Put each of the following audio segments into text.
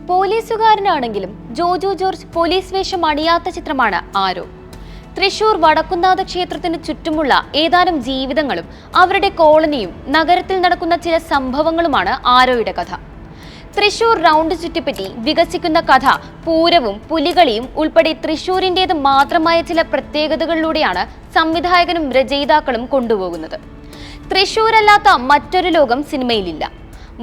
പോലീസുകാരനാണെങ്കിലും Jojo George police വേഷം അണിയാത്ത ചിത്രമാണ് ആരോ. തൃശൂർ വടക്കുംനാഥ ക്ഷേത്രത്തിന് ചുറ്റുമുള്ള ഏതാനും ജീവിതങ്ങളും അവരുടെ കോളനിയും നഗരത്തിൽ നടക്കുന്ന ചില സംഭവങ്ങളുമാണ് ആരോയുടെ കഥ. തൃശൂർ റൗണ്ട് ചുറ്റിപ്പറ്റി വികസിക്കുന്ന കഥ പൂരവും പുലികളിയും ഉൾപ്പെടെ തൃശൂരിൻ്റേത് മാത്രമായ ചില പ്രത്യേകതകളിലൂടെയാണ് സംവിധായകനും രചയിതാക്കളും കൊണ്ടുപോകുന്നത്. തൃശൂരല്ലാത്ത മറ്റൊരു ലോകം സിനിമയിലില്ല.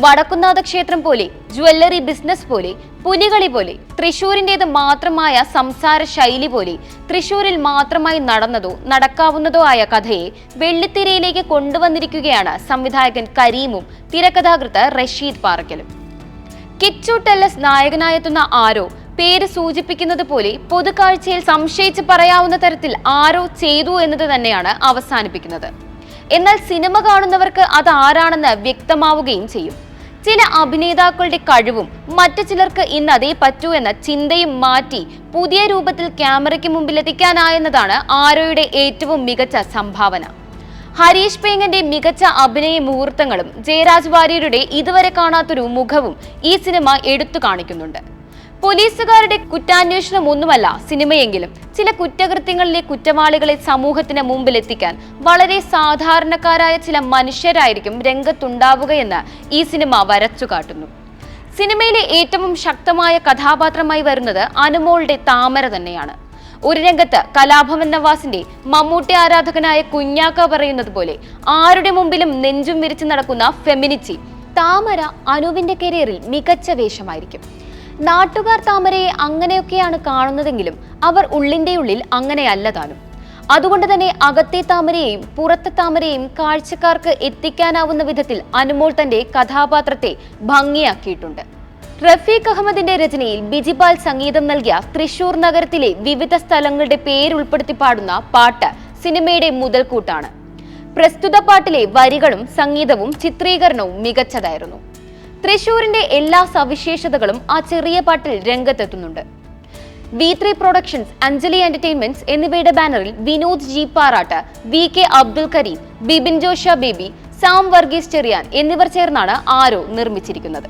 വടക്കുംനാഥ ക്ഷേത്രം പോലെ, ജ്വല്ലറി ബിസിനസ് പോലെ, പുലികളി പോലെ, തൃശൂരിൻ്റേത് മാത്രമായ സംസാര ശൈലി പോലെ, തൃശൂരിൽ മാത്രമായി നടന്നതോ നടക്കാവുന്നതോ ആയ കഥയെ വെള്ളിത്തിരയിലേക്ക് കൊണ്ടുവന്നിരിക്കുകയാണ് സംവിധായകൻ കരീമും തിരക്കഥാകൃത്ത് റഷീദ് പാറക്കലും. കിച്ചു ടെല്ലസ് നായകനായെത്തുന്ന ആരോ പേര് സൂചിപ്പിക്കുന്നത് പോലെ പൊതുകാഴ്ചയിൽ സംശയിച്ച് പറയാവുന്ന തരത്തിൽ ആരോ ചെയ്തു എന്നത് തന്നെയാണ് അവസാനിപ്പിക്കുന്നത്. എന്നാൽ സിനിമ കാണുന്നവർക്ക് അത് ആരാണെന്ന് വ്യക്തമാവുകയും ചെയ്യും. ചില അഭിനേതാക്കളുടെ കഴിവും മറ്റു ചിലർക്ക് ഇന്ന് അതേ പറ്റൂ എന്ന ചിന്തയും മാറ്റി പുതിയ രൂപത്തിൽ ക്യാമറയ്ക്ക് മുമ്പിൽ എത്തിക്കാനായെന്നതാണ് ആരോയുടെ ഏറ്റവും മികച്ച സംഭാവന. ഹരീഷ് പേങ്ങന്റെ മികച്ച അഭിനയ മുഹൂർത്തങ്ങളും ജയരാജ് വാര്യരുടെ ഇതുവരെ കാണാത്തൊരു മുഖവും ഈ സിനിമ എടുത്തു കാണിക്കുന്നുണ്ട്. പോലീസുകാരുടെ കുറ്റാന്വേഷണം ഒന്നുമല്ല സിനിമയെങ്കിലും ചില കുറ്റകൃത്യങ്ങളിലെ കുറ്റവാളികളെ സമൂഹത്തിന് മുമ്പിൽ എത്തിക്കാൻ വളരെ സാധാരണക്കാരായ ചില മനുഷ്യരായിരിക്കും രംഗത്തുണ്ടാവുകയെന്ന് ഈ സിനിമ വരച്ചു കാട്ടുന്നു. സിനിമയിലെ ഏറ്റവും ശക്തമായ കഥാപാത്രമായി വരുന്നത് അനുമോളുടെ താമര തന്നെയാണ്. ഒരു രംഗത്ത് കലാഭവൻ നവാസിന്റെ മമ്മൂട്ടി ആരാധകനായ കുഞ്ഞാക്ക പറയുന്നത് പോലെ ആരുടെ മുമ്പിലും നെഞ്ചും വിരിച്ചു നടക്കുന്ന ഫെമിനിറ്റി താമര അനുവിന്റെ കരിയറിൽ മികച്ച വേഷമായിരിക്കും. നാട്ടുകാർ താമരയെ അങ്ങനെയൊക്കെയാണ് കാണുന്നതെങ്കിലും അവർ ഉള്ളിന്റെ ഉള്ളിൽ അങ്ങനെയല്ല താനും. അതുകൊണ്ട് തന്നെ അകത്തെ താമരയെയും പുറത്തെ താമരയെയും കാഴ്ചക്കാർക്ക് എത്തിക്കാനാവുന്ന വിധത്തിൽ അനുമോൾ തന്റെ കഥാപാത്രത്തെ ഭംഗിയാക്കിയിട്ടുണ്ട്. റഫീഖ് അഹമ്മദിന്റെ രചനയിൽ ബിജിപാൽ സംഗീതം നൽകിയ തൃശൂർ നഗരത്തിലെ വിവിധ സ്ഥലങ്ങളുടെ പേരുൾപ്പെടുത്തി പാടുന്ന പാട്ട് സിനിമയുടെ മുതൽക്കൂട്ടാണ്. പ്രസ്തുത പാട്ടിലെ വരികളും സംഗീതവും ചിത്രീകരണവും മികച്ചതായിരുന്നു. തൃശൂരിന്റെ എല്ലാ സവിശേഷതകളും ആ ചെറിയ പാട്ടിൽ രംഗത്തെത്തുന്നുണ്ട്. V3 പ്രൊഡക്ഷൻസ്, അഞ്ജലി എന്റർടൈൻമെന്റ്സ് എന്നിവയുടെ ബാനറിൽ വിനോദ് ജി പാറാട്ട്, VK അബ്ദുൽ കരീം, ബിബിൻ ജോഷ ബേബി, സാം വർഗീസ് ചെറിയാൻ എന്നിവർ ചേർന്നാണ് ആരോ നിർമ്മിച്ചിരിക്കുന്നത്.